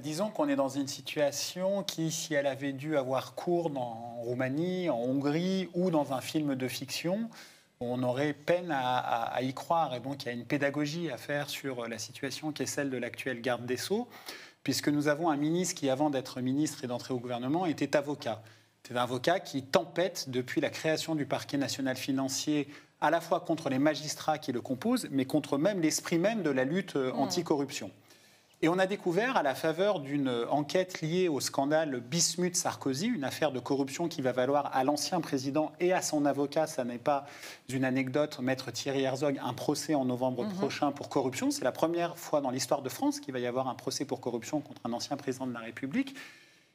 Disons qu'on est dans une situation qui, si elle avait dû avoir cours en Roumanie, en Hongrie ou dans un film de fiction, on aurait peine à y croire. Et donc, il y a une pédagogie à faire sur la situation qui est celle de l'actuel garde des Sceaux, puisque nous avons un ministre qui, avant d'être ministre et d'entrer au gouvernement, était avocat. C'est un avocat qui tempête depuis la création du parquet national financier, à la fois contre les magistrats qui le composent, mais contre même l'esprit même de la lutte anticorruption. Et on a découvert, à la faveur d'une enquête liée au scandale Bismuth-Sarkozy, une affaire de corruption qui va valoir à l'ancien président et à son avocat, ça n'est pas une anecdote, maître Thierry Herzog, un procès en novembre prochain pour corruption. C'est la première fois dans l'histoire de France qu'il va y avoir un procès pour corruption contre un ancien président de la République.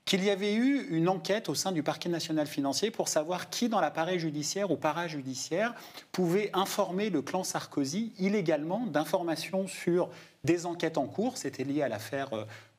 Qu'il y avait eu une enquête au sein du parquet national financier pour savoir qui, dans l'appareil judiciaire ou parajudiciaire, pouvait informer le clan Sarkozy illégalement d'informations sur des enquêtes en cours. C'était lié à l'affaire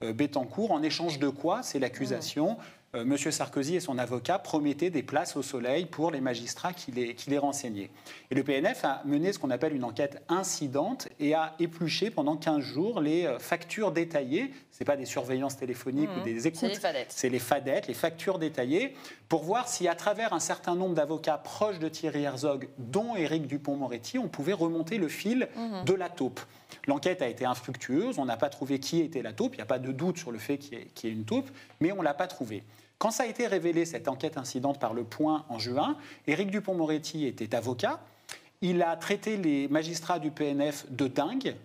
Bettencourt. En échange de quoi, c'est l'accusation, M. Sarkozy et son avocat promettaient des places au soleil pour les magistrats qui les renseignaient. Et le PNF a mené ce qu'on appelle une enquête incidente et a épluché pendant 15 jours les factures détaillées. Ce n'est pas des surveillances téléphoniques ou des écoutes, c'est les fadettes, les factures détaillées, pour voir si à travers un certain nombre d'avocats proches de Thierry Herzog, dont Éric Dupond-Moretti, on pouvait remonter le fil de la taupe. L'enquête a été infructueuse, on n'a pas trouvé qui était la taupe, il n'y a pas de doute sur le fait qu'il y ait une taupe, mais on ne l'a pas trouvée. Quand ça a été révélé, cette enquête incidente par Le Point en juin, Éric Dupond-Moretti était avocat, il a traité les magistrats du PNF de dingues,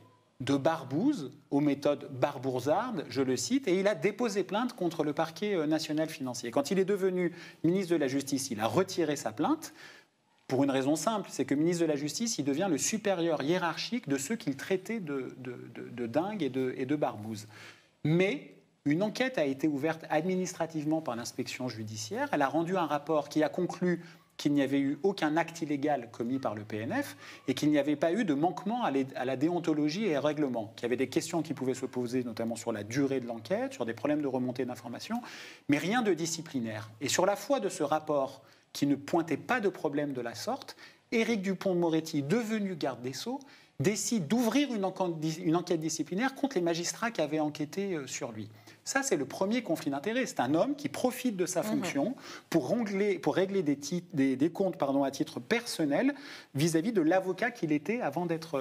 de barbouzes, aux méthodes barbourzardes, je le cite, et il a déposé plainte contre le parquet national financier. Quand il est devenu ministre de la Justice, il a retiré sa plainte, pour une raison simple, c'est que ministre de la Justice, il devient le supérieur hiérarchique de ceux qu'il traitait de dingues et de barbouzes. Mais une enquête a été ouverte administrativement par l'inspection judiciaire. Elle a rendu un rapport qui a conclu qu'il n'y avait eu aucun acte illégal commis par le PNF et qu'il n'y avait pas eu de manquement à la déontologie et au règlement. Qu'il y avait des questions qui pouvaient se poser, notamment sur la durée de l'enquête, sur des problèmes de remontée d'informations, mais rien de disciplinaire. Et sur la foi de ce rapport qui ne pointait pas de problème de la sorte, Éric Dupond-Moretti, devenu garde des Sceaux, décide d'ouvrir une enquête disciplinaire contre les magistrats qui avaient enquêté sur lui. Ça, c'est le premier conflit d'intérêts. C'est un homme qui profite de sa fonction pour régler des comptes à titre personnel vis-à-vis de l'avocat qu'il était avant d'être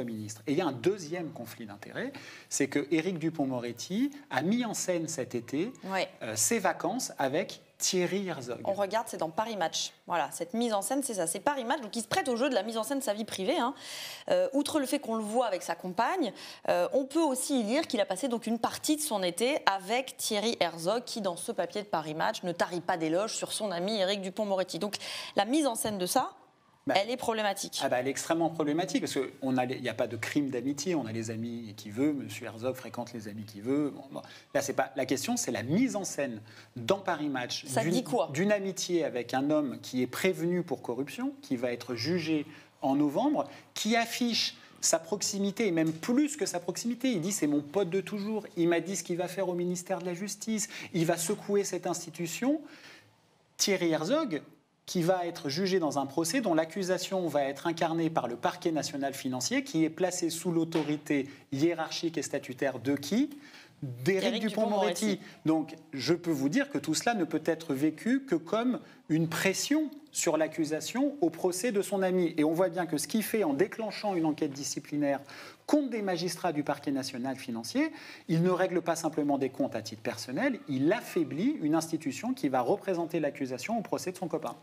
ministre. Et il y a un deuxième conflit d'intérêts, c'est que Éric Dupond-Moretti a mis en scène cet été ses vacances avec Thierry Herzog. On regarde, c'est dans Paris Match. Voilà, cette mise en scène, c'est ça, c'est Paris Match, donc il se prête au jeu de la mise en scène de sa vie privée. Outre le fait qu'on le voit avec sa compagne, on peut aussi y lire qu'il a passé donc une partie de son été avec Thierry Herzog, qui dans ce papier de Paris Match ne tarit pas d'éloges sur son ami Éric Dupond-Moretti. Donc la mise en scène de ça, elle est problématique. Elle est extrêmement problématique parce qu'il n'y a pas de crime d'amitié. On a les amis qui veut. M. Herzog fréquente les amis qui veut. Là, c'est pas la question, c'est la mise en scène dans Paris Match d'une amitié avec un homme qui est prévenu pour corruption, qui va être jugé en novembre, qui affiche sa proximité, et même plus que sa proximité. Il dit, c'est mon pote de toujours. Il m'a dit ce qu'il va faire au ministère de la Justice. Il va secouer cette institution. Thierry Herzog, qui va être jugé dans un procès dont l'accusation va être incarnée par le parquet national financier, qui est placé sous l'autorité hiérarchique et statutaire de qui ? D'Éric Dupond-Moretti. Donc, je peux vous dire que tout cela ne peut être vécu que comme une pression sur l'accusation au procès de son ami. Et on voit bien que ce qu'il fait en déclenchant une enquête disciplinaire contre des magistrats du parquet national financier, il ne règle pas simplement des comptes à titre personnel, il affaiblit une institution qui va représenter l'accusation au procès de son copain.